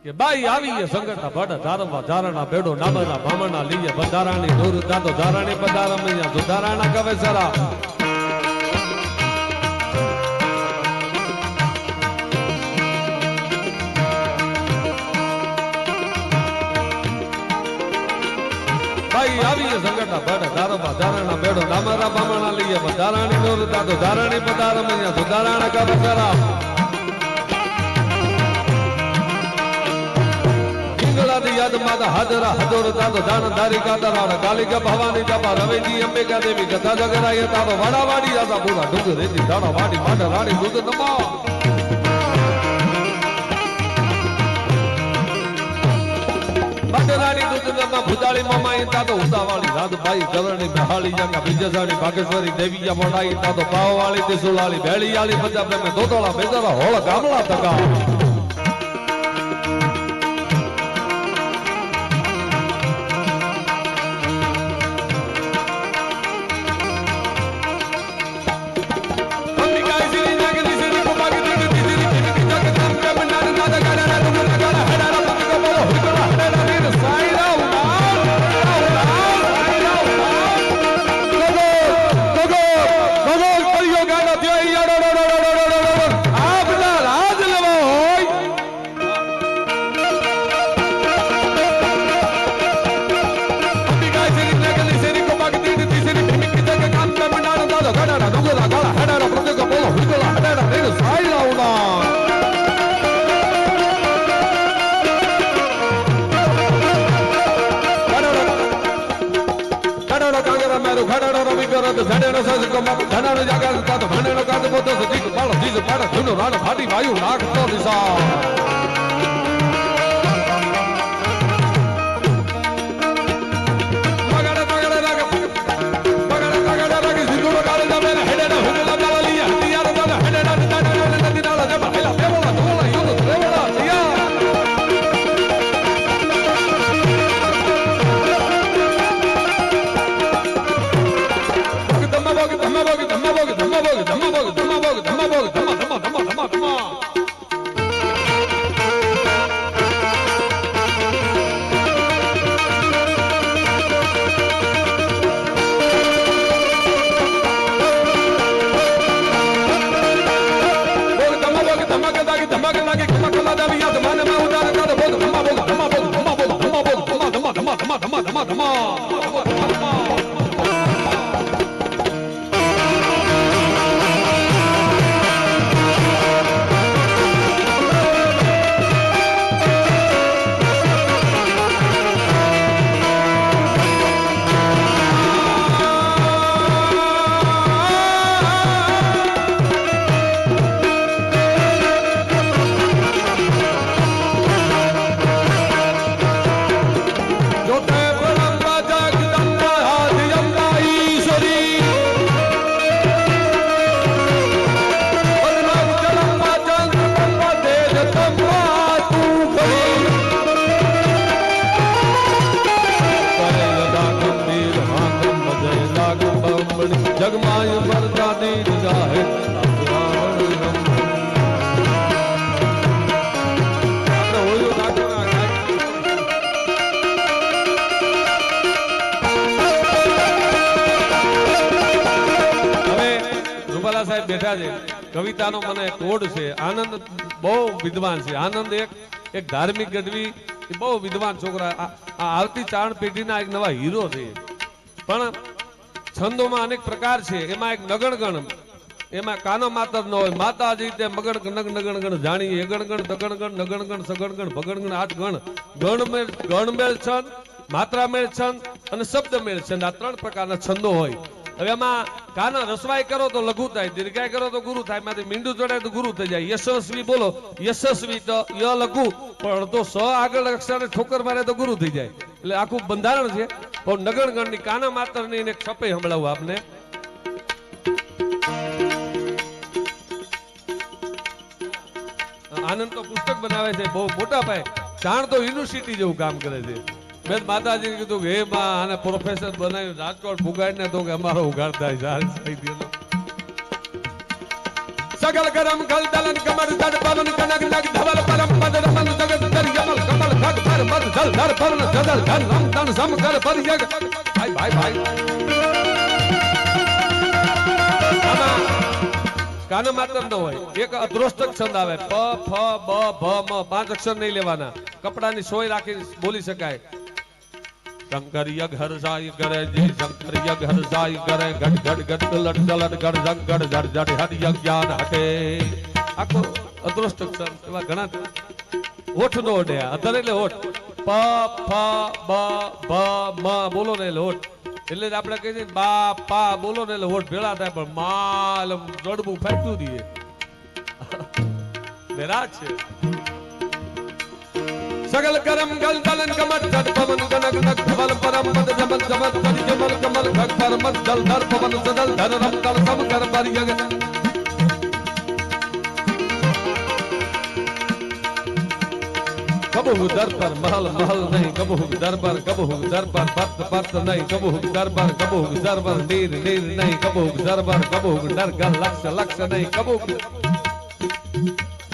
કે બાઈ આવી એ સંગઠા ભડ ધારવા ધારણા બેડો નામના ભામણા લીએ બંધારાની દૂર દાતો ધારાણી પધારમૈયા સુધારાણા કવે સરા બાઈ આવી એ સંગઠા ભડ ધારવા ધારણા બેડો નામના ભામણા લીએ બંધારાની દૂર દાતો ધારાણી પધારમૈયા સુધારાણા કવે સરા યાદ માતા હાજરા હદોર તાતો દાન ધારી કાતરા કાલિકા ભવાની જપા રવેજી અંબિકા દેવી કથા જગરાય તાતો વાડા વાડી આસા પૂરા ડુંગર રેતી દાડા વાડી માડા રાણી દૂધ નમા માડા રાણી દૂધ નમા ભુજાળી મામાઈ તાતો ઉતાવાળી રાધભાઈ ગવરણી બહાળી જંગા વિજયસાણી ભાગેશ્વરી દેવીયા મોડાઈ તાતો પાવવાળી ત્રિશુલાળી બેળીયાળી પંજાબ મે દોતોળા બેદરા હોળ ગામલા તકા વાયુ નાખતો દિશા જગમાય વરદાદી જાહે રૂપાલા સાહેબ બેઠા છે કવિતાનો મને કોડ છે આનંદ બહુ વિદ્વાન છે આનંદ એક ધાર્મિક ગઢવી બહુ વિદ્વાન છોકરા આવતી ચારણ પેઢીના એક નવા હીરો છે પણ છંદોમાં અનેક પ્રકાર છે એમાં એક નગણગણ એમાં કાનો માતર ન હોય માતાજી તે મગણ નગણગણ જાણીએ ગણગણ દગણગણ નગણગણ સગણગણ ભગણગણ આઠ ગણમેળ છંદ માત્રામેળ છંદ અને શબ્દમેળ છંદ આ ત્રણ પ્રકારના છંદો હોય હવે એમાં કાના રસવાઈ કરો તો લઘુ થાય દીર્ઘાય કરો તો ગુરુ થાય માંથી મીંડું ચડાય તો ગુરુ થઈ જાય યશસ્વી બોલો યશસ્વી તો ય લઘુ પણ તો સ આગળ અક્ષર ઠોકર મારે તો ગુરુ થઈ જાય એટલે આખું બંધારણ છે પણ નગણગણ ની કાના માત્ર ની એક છપે સંભળાવું આપને આનંદ તો પુસ્તક બનાવે છે બહુ મોટા પાયે ચાણ તો યુનિવર્સિટી જેવું કામ કરે છે મેં માતાજીને કીધું કે હે માં આને પ્રોફેસર બનાવ્યું રાજકોટ ભુગાડીને તો કે અમારો ઉઘાડ થાય સગલ ગરમ ખલ દલન કમર દડ પવન કનક લગ ધવલ પરમ પદ રમન જગત દર યમલ જલ ધર પવન જદલ ધન રમ તન સમ કર પરિયગ ભાઈ ભાઈ ભાઈ કાના માત્ર ન હોય એક અદ્રોષ્ટક છંદ આવે પ ફ બ ભ મ 5 અક્ષર નહીં લેવાના કપડાની સોય રાખી બોલી શકાય શંકર યગ હરસાય કરે જી શંકર યગ હરસાય કરે ઘટ ઘટ ઘટ લટ લટ ગડ જગ ગડ જડ જડ હટ યગ જ્ઞાન હટે આખો અદ્રોષ્ટક છંદ એવા ઘણા ઓઠ નો ઓઢે અધર એટલે ઓઠ પ ફ બ ભ મ બોલો ને એટલે ઓઠ એટલે આપણે કહી દઈએ બા પા બોલો ને એટલે ઓઠ ભેળા થાય પણ માલ રડબું ફેંકતું દઈએ બેરાજ છે સગલ કરમ ગલ તલન કમટ જટ પવન ગનક નક ધવલ પરમ મદ જમલ જમલ તરી જમલ કમલ ખગ પર મદ જલ ધર પવન સદલ ધર રમ તલ સમ કર પરિયગ કબહુ દરબાર મહલ મહલ નહીં કબહુ દરબાર કબહુ દરબાર પત પત નહીં કબહુ દરબાર કબહુ દરબાર નીર નીર નહીં કબહુ દરબાર કબહુ ડરગલ લક્ષ લક્ષ નહીં કબહુ